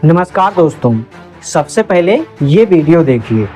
नमस्कार दोस्तों, सबसे पहले ये वीडियो देखिए।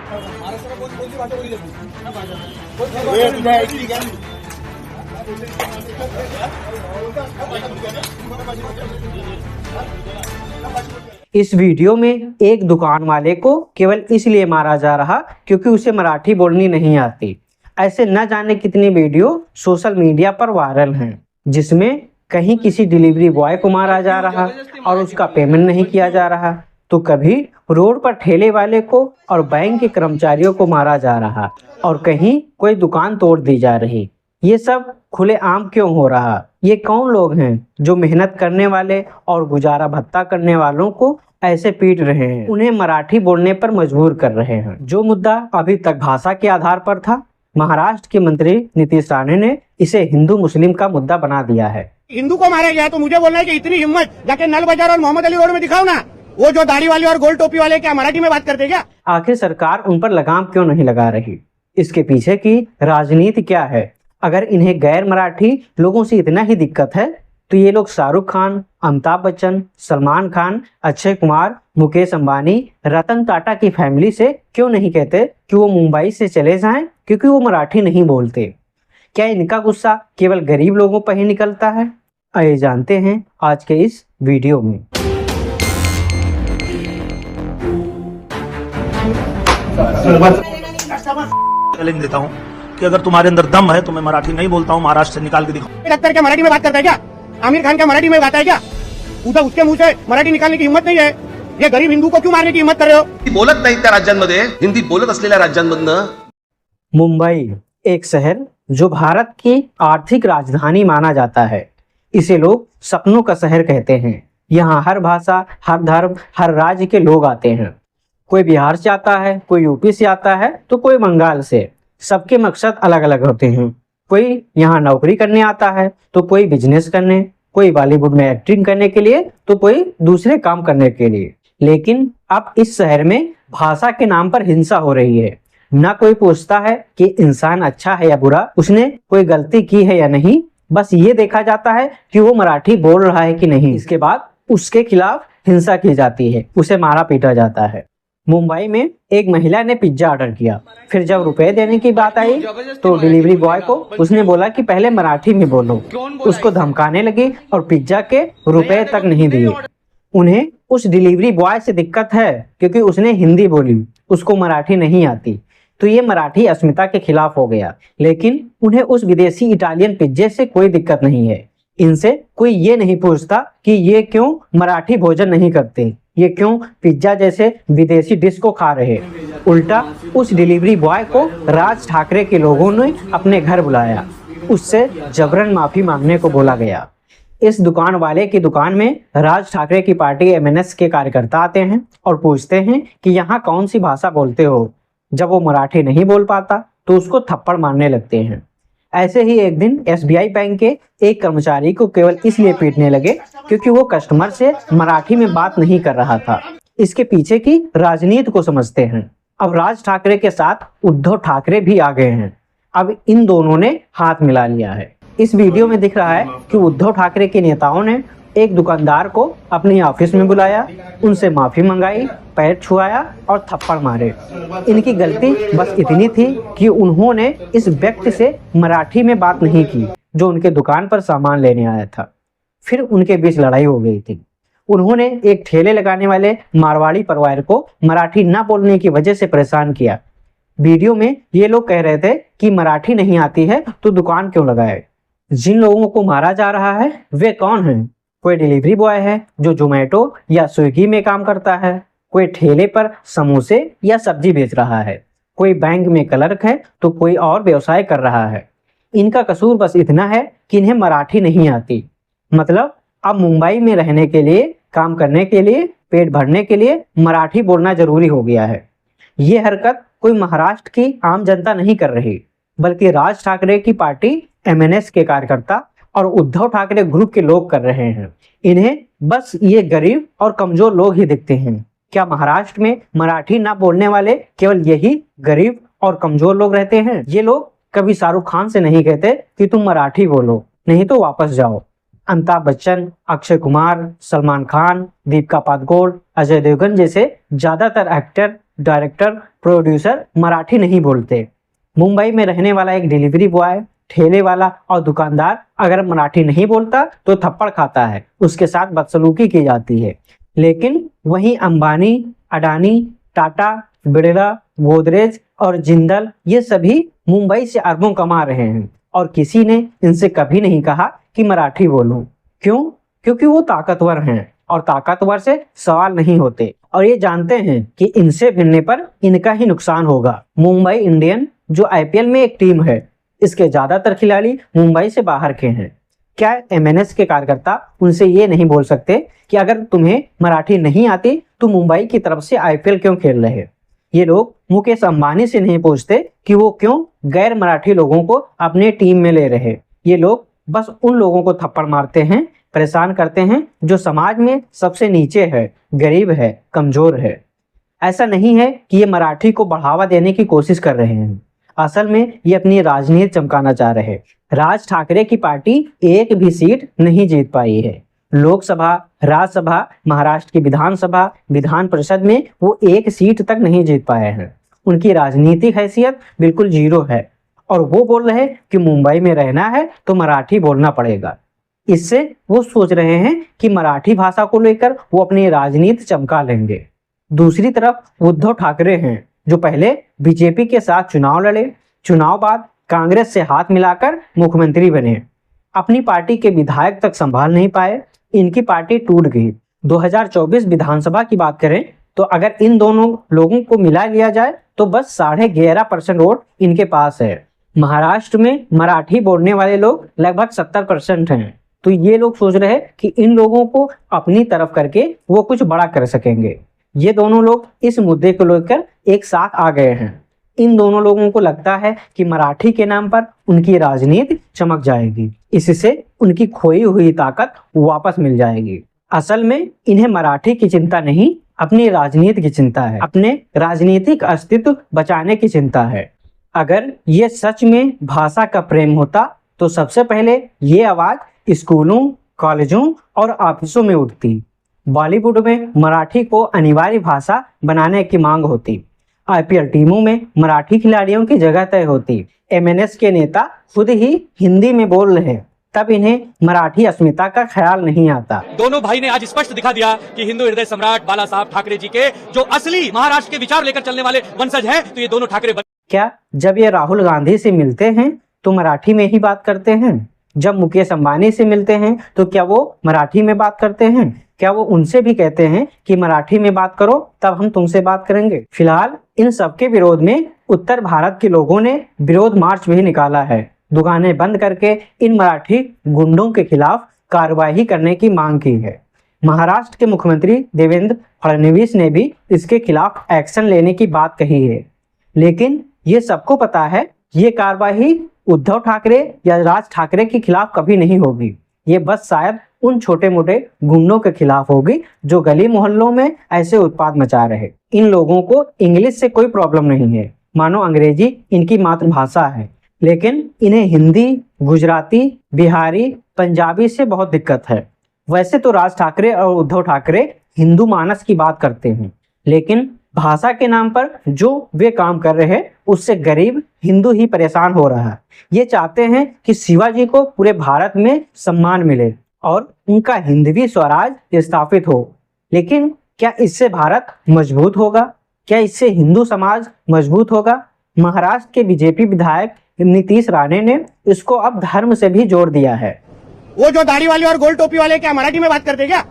इस वीडियो में एक दुकान वाले को केवल इसलिए मारा जा रहा क्योंकि उसे मराठी बोलनी नहीं आती। ऐसे न जाने कितनी वीडियो सोशल मीडिया पर वायरल हैं, जिसमें कहीं किसी डिलीवरी बॉय को मारा जा रहा और उसका पेमेंट नहीं किया जा रहा, तो कभी रोड पर ठेले वाले को और बैंक के कर्मचारियों को मारा जा रहा और कहीं कोई दुकान तोड़ दी जा रही। ये सब खुलेआम क्यों हो रहा? ये कौन लोग हैं जो मेहनत करने वाले और गुजारा भत्ता करने वालों को ऐसे पीट रहे हैं, उन्हें मराठी बोलने पर मजबूर कर रहे हैं? जो मुद्दा अभी तक भाषा के आधार पर था, महाराष्ट्र के मंत्री नीतीश राणे ने इसे हिंदू मुस्लिम का मुद्दा बना दिया है। हिंदू को मारा गया तो मुझे बोलना है कि इतनी हिम्मत जाके नल बाजार और मोहम्मद अली रोड में दिखाओ ना। वो जो दाढ़ी वाले और गोल टोपी वाले क्या मराठी में बात करते क्या? आखिर सरकार उन पर लगाम क्यों नहीं लगा रही? इसके पीछे की राजनीति क्या है? अगर इन्हें गैर मराठी लोगों से इतना ही दिक्कत है तो ये लोग शाहरुख खान, अमिताभ बच्चन, सलमान खान, अक्षय कुमार, मुकेश अंबानी, रतन टाटा की फैमिली से क्यों नहीं कहते कि वो मुंबई से चले जाएं क्योंकि वो मराठी नहीं बोलते? क्या इनका गुस्सा केवल गरीब लोगों पर ही निकलता है? आइए जानते हैं आज के इस वीडियो में। चैलेंज देता हूँ कि अगर तुम्हारे अंदर दम है तो मैं मराठी नहीं बोलता हूँ, महाराष्ट्र से निकाल के दिखाओ। डॉक्टर क्या मराठी में बात करता है क्या? आमिर खान क्या मराठी में गाता है क्या? उधर उसके मुंह से मराठी निकालने की हिम्मत नहीं है। ये गरीब हिंदू को क्यों मारने की हिम्मत कर रहे हो? बोलत नाही त्या राज्यांमध्ये, हिंदी बोलत असलेल्या राज्यांमधनं। मुंबई एक शहर जो भारत की आर्थिक राजधानी माना जाता है। इसे लोग सपनों का शहर कहते हैं। यहाँ हर भाषा, हर धर्म, हर राज्य के लोग आते हैं। कोई बिहार से आता है, कोई यूपी से आता है, तो कोई बंगाल से। सबके मकसद अलग अलग होते हैं। कोई यहाँ नौकरी करने आता है, तो कोई बिजनेस करने, कोई बॉलीवुड में एक्टिंग करने के लिए, तो कोई दूसरे काम करने के लिए। लेकिन अब इस शहर में भाषा के नाम पर हिंसा हो रही है। ना कोई पूछता है कि इंसान अच्छा है या बुरा, उसने कोई गलती की है या नहीं, बस ये देखा जाता है कि वो मराठी बोल रहा है कि नहीं। इसके बाद उसके खिलाफ हिंसा की जाती है, उसे मारा पीटा जाता है। मुंबई में एक महिला ने पिज्जा ऑर्डर किया, फिर जब रुपए देने की बात आई तो डिलीवरी बॉय को उसने बोला कि पहले मराठी में बोलो। उसको धमकाने लगी और पिज्जा के रुपए तक नहीं दिए। उन्हें उस डिलीवरी बॉय से दिक्कत है क्योंकि उसने हिंदी बोली, उसको मराठी नहीं आती, तो ये मराठी अस्मिता के खिलाफ हो गया। लेकिन उन्हें उस विदेशी इटालियन पिज्जे से कोई दिक्कत नहीं है। इनसे कोई ये नहीं पूछता कि ये क्यों मराठी भोजन नहीं करते, ये क्यों पिज्जा जैसे विदेशी डिश को खा रहे। उल्टा उस डिलीवरी बॉय को राज ठाकरे के लोगों ने अपने घर बुलाया, उससे जबरन माफी मांगने को बोला गया। इस दुकान वाले की दुकान में राज ठाकरे की पार्टी MNS के कार्यकर्ता आते हैं और पूछते हैं कि यहाँ कौन सी भाषा बोलते हो। जब वो मराठी नहीं बोल पाता तो उसको थप्पड़ मारने लगते हैं। ऐसे ही एक दिन SBI बैंक के एक कर्मचारी को केवल इसलिए पीटने लगे क्योंकि वो कस्टमर से मराठी में बात नहीं कर रहा था। इसके पीछे की राजनीति को समझते हैं। अब राज ठाकरे के साथ उद्धव ठाकरे भी आ गए हैं। अब इन दोनों ने हाथ मिला लिया है। इस वीडियो में दिख रहा है कि उद्धव ठाकरे के नेताओं ने एक दुकानदार को अपने ऑफिस में बुलाया, उनसे माफी मंगाई, पैर छुआया और थप्पड़ मारे। इनकी गलती बस इतनी थी कि उन्होंने इस व्यक्ति से मराठी में बात नहीं की जो उनके दुकान पर सामान लेने आया था। फिर उनके बीच लड़ाई हो गई थी। उन्होंने एक ठेले लगाने वाले मारवाड़ी परिवार को मराठी न बोलने की वजह से परेशान किया। वीडियो में ये लोग कह रहे थे कि मराठी नहीं आती है तो दुकान क्यों लगाए। जिन लोगों को मारा जा रहा है वे कौन हैं? कोई डिलीवरी बॉय है जो जोमेटो या स्विगी में काम करता है, कोई ठेले पर समोसे या सब्जी बेच रहा है, कोई बैंक में क्लर्क है तो कोई और व्यवसाय कर रहा है। इनका कसूर बस इतना है कि इन्हें मराठी नहीं आती। मतलब अब मुंबई में रहने के लिए, काम करने के लिए, पेट भरने के लिए मराठी बोलना जरूरी हो गया है। ये हरकत कोई महाराष्ट्र की आम जनता नहीं कर रही, बल्कि राज ठाकरे की पार्टी MNS के कार्यकर्ता और उद्धव ठाकरे ग्रुप के लोग कर रहे हैं। इन्हें बस ये गरीब और कमजोर लोग ही दिखते हैं। क्या महाराष्ट्र में मराठी ना बोलने वाले केवल यही गरीब और कमजोर लोग रहते हैं? ये लोग कभी शाहरुख खान से नहीं कहते कि तुम मराठी बोलो, नहीं तो वापस जाओ। अमिताभ बच्चन, अक्षय कुमार, सलमान खान, दीपिका पादुकोण, अजय देवगन जैसे ज्यादातर एक्टर, डायरेक्टर, प्रोड्यूसर मराठी नहीं बोलते। मुंबई में रहने वाला एक डिलीवरी बॉय, ठेले वाला और दुकानदार अगर मराठी नहीं बोलता तो थप्पड़ खाता है, उसके साथ बदसलूकी की जाती है। लेकिन वहीं अंबानी, अडानी, टाटा, बिरला, गोदरेज और जिंदल ये सभी मुंबई से अरबों कमा रहे हैं और किसी ने इनसे कभी नहीं कहा कि मराठी बोलो। क्यों? क्योंकि वो ताकतवर हैं और ताकतवर से सवाल नहीं होते और ये जानते हैं कि इनसे भिड़ने पर इनका ही नुकसान होगा। मुंबई इंडियन जो आईपीएल में एक टीम है, इसके ज्यादातर खिलाड़ी मुंबई से बाहर के हैं। क्या एमएनएस के कार्यकर्ता उनसे ये नहीं बोल सकते कि अगर तुम्हें मराठी नहीं आती तो मुंबई की तरफ से आईपीएल क्यों खेल रहे? ये लोग मुकेश अंबानी से नहीं पूछते कि वो क्यों गैर मराठी लोगों को अपने टीम में ले रहे। ये लोग बस उन लोगों को थप्पड़ मारते हैं, परेशान करते हैं जो समाज में सबसे नीचे है, गरीब है, कमजोर है। ऐसा नहीं है कि ये मराठी को बढ़ावा देने की कोशिश कर रहे हैं। असल में ये अपनी राजनीति चमकाना चाह रहे हैं। राज ठाकरे की पार्टी एक भी सीट नहीं जीत पाई है। लोकसभा, राज्यसभा, महाराष्ट्र की विधानसभा, विधान परिषद में वो एक सीट तक नहीं जीत पाए हैं। उनकी राजनीतिक हैसियत बिल्कुल जीरो है और वो बोल रहे कि मुंबई में रहना है तो मराठी बोलना पड़ेगा। इससे वो सोच रहे हैं कि मराठी भाषा को लेकर वो अपनी राजनीति चमका लेंगे। दूसरी तरफ उद्धव ठाकरे हैं जो पहले बीजेपी के साथ चुनाव लड़े, चुनाव बाद कांग्रेस से हाथ मिलाकर मुख्यमंत्री बने। अपनी पार्टी के विधायक तक संभाल नहीं पाए, इनकी पार्टी टूट गई। 2024 विधानसभा की बात करें तो अगर इन दोनों लोगों को मिला लिया जाए तो बस 11.5% वोट इनके पास है। महाराष्ट्र में मराठी बोलने वाले लोग लगभग 70% हैं। तो ये लोग सोच रहे हैं कि इन लोगों को अपनी तरफ करके वो कुछ बड़ा कर सकेंगे। ये दोनों लोग इस मुद्दे को लेकर एक साथ आ गए हैं। इन दोनों लोगों को लगता है कि मराठी के नाम पर उनकी राजनीति चमक जाएगी, इससे उनकी खोई हुई ताकत वापस मिल जाएगी। असल में इन्हें मराठी की चिंता नहीं, अपनी राजनीति की चिंता है, अपने राजनीतिक अस्तित्व बचाने की चिंता है। अगर ये सच में भाषा का प्रेम होता तो सबसे पहले ये आवाज स्कूलों, कॉलेजों और ऑफिसों में उठती। बॉलीवुड में मराठी को अनिवार्य भाषा बनाने की मांग होती। आईपीएल टीमों में मराठी खिलाड़ियों की जगह तय होती। एमएनएस के नेता खुद ही हिंदी में बोल रहे, तब इन्हें मराठी अस्मिता का ख्याल नहीं आता। दोनों भाई ने आज स्पष्ट दिखा दिया कि हिंदू हृदय सम्राट बाला साहब ठाकरे जी के जो असली महाराष्ट्र के विचार लेकर चलने वाले वंशज हैं, तो ये दोनों ठाकरे क्या जब ये राहुल गांधी से मिलते हैं तो मराठी में ही बात करते हैं? जब मुकेश अंबानी से मिलते हैं तो क्या वो मराठी में बात करते हैं? क्या वो उनसे भी कहते हैं कि मराठी में बात करो तब हम तुमसे बात करेंगे? फिलहाल इन सबके विरोध में उत्तर भारत के लोगों ने विरोध मार्च भी निकाला है। दुकानें बंद करके इन मराठी गुंडों के खिलाफ कार्रवाई करने की मांग की है। महाराष्ट्र के मुख्यमंत्री देवेंद्र फडणवीस ने भी इसके खिलाफ एक्शन लेने की बात कही है। लेकिन ये सबको पता है ये कार्रवाई उद्धव ठाकरे या राज ठाकरे के खिलाफ कभी नहीं होगी। ये बस शायद उन छोटे मोटे गुंडों के खिलाफ होगी जो गली मोहल्लों में ऐसे उत्पात मचा रहे। इन लोगों को इंग्लिश से कोई प्रॉब्लम नहीं है, मानो अंग्रेजी इनकी मातृभाषा है, लेकिन इन्हें हिंदी, गुजराती, बिहारी, पंजाबी से बहुत दिक्कत है। वैसे तो राज ठाकरे और उद्धव ठाकरे हिंदू मानस की बात करते हैं, लेकिन भाषा के नाम पर जो वे काम कर रहे हैं उससे गरीब हिंदू ही परेशान हो रहा है। ये चाहते हैं कि शिवाजी को पूरे भारत में सम्मान मिले और उनका हिंदवी स्वराज स्थापित हो। लेकिन क्या इससे भारत मजबूत होगा? क्या इससे हिंदू समाज मजबूत होगा? महाराष्ट्र के बीजेपी विधायक नीतीश राणे ने इसको अब धर्म से भी जोड़ दिया है। वो जो दाढ़ी वाले और गोल टोपी वाले क्या मराठी में बात करते क्या?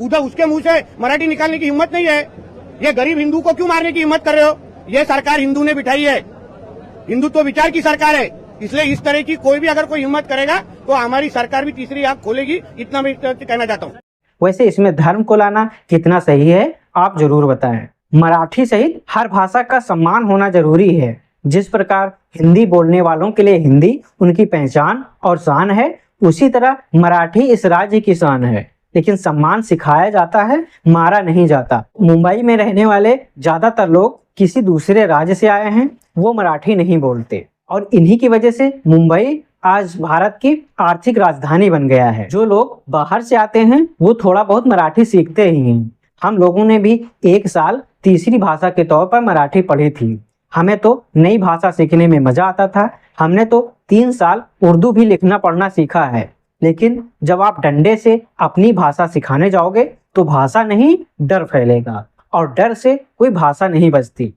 उधर उसके मुंह से मराठी निकालने की हिम्मत नहीं है। ये गरीब हिंदू को क्यों मारने की हिम्मत कर रहे हो? ये सरकार हिंदू ने बिठाई है, हिंदुत्व विचार की सरकार है, इसलिए इस तरह की कोई भी अगर कोई हिम्मत करेगा तो हमारी सरकार भी तीसरी आंख खोलेगी, इतना मैं कहना चाहता हूँ। वैसे इसमें धर्म को लाना कितना सही है आप जरूर बताएं। मराठी सहित हर भाषा का सम्मान होना जरूरी है। जिस प्रकार हिंदी बोलने वालों के लिए हिंदी उनकी पहचान और शान है, उसी तरह मराठी इस राज्य की शान है। लेकिन सम्मान सिखाया जाता है, मारा नहीं जाता। मुंबई में रहने वाले ज्यादातर लोग किसी दूसरे राज्य से आए हैं, वो मराठी नहीं बोलते और इन्हीं की वजह से मुंबई आज भारत की आर्थिक राजधानी बन गया है। जो लोग बाहर से आते हैं वो थोड़ा बहुत मराठी सीखते ही हैं। हम लोगों ने भी 1 साल तीसरी भाषा के तौर पर मराठी पढ़ी थी। हमें तो नई भाषा सीखने में मजा आता था। हमने तो 3 साल उर्दू भी लिखना पढ़ना सीखा है। लेकिन जब आप डंडे से अपनी भाषा सिखाने जाओगे तो भाषा नहीं डर फैलेगा, और डर से कोई भाषा नहीं बचती।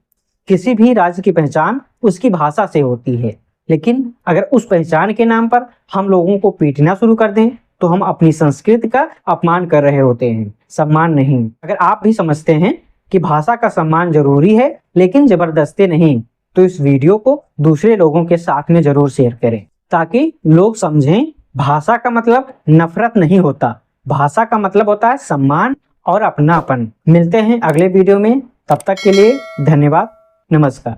किसी भी राज्य की पहचान उसकी भाषा से होती है, लेकिन अगर उस पहचान के नाम पर हम लोगों को पीटना शुरू कर दें तो हम अपनी संस्कृति का अपमान कर रहे होते हैं, सम्मान नहीं। अगर आप भी समझते हैं कि भाषा का सम्मान जरूरी है लेकिन जबरदस्ती नहीं, तो इस वीडियो को दूसरे लोगों के साथ में जरूर शेयर करें, ताकि लोग समझें भाषा का मतलब नफरत नहीं होता, भाषा का मतलब होता है सम्मान और अपनापन। मिलते हैं अगले वीडियो में, तब तक के लिए धन्यवाद, नमस्कार।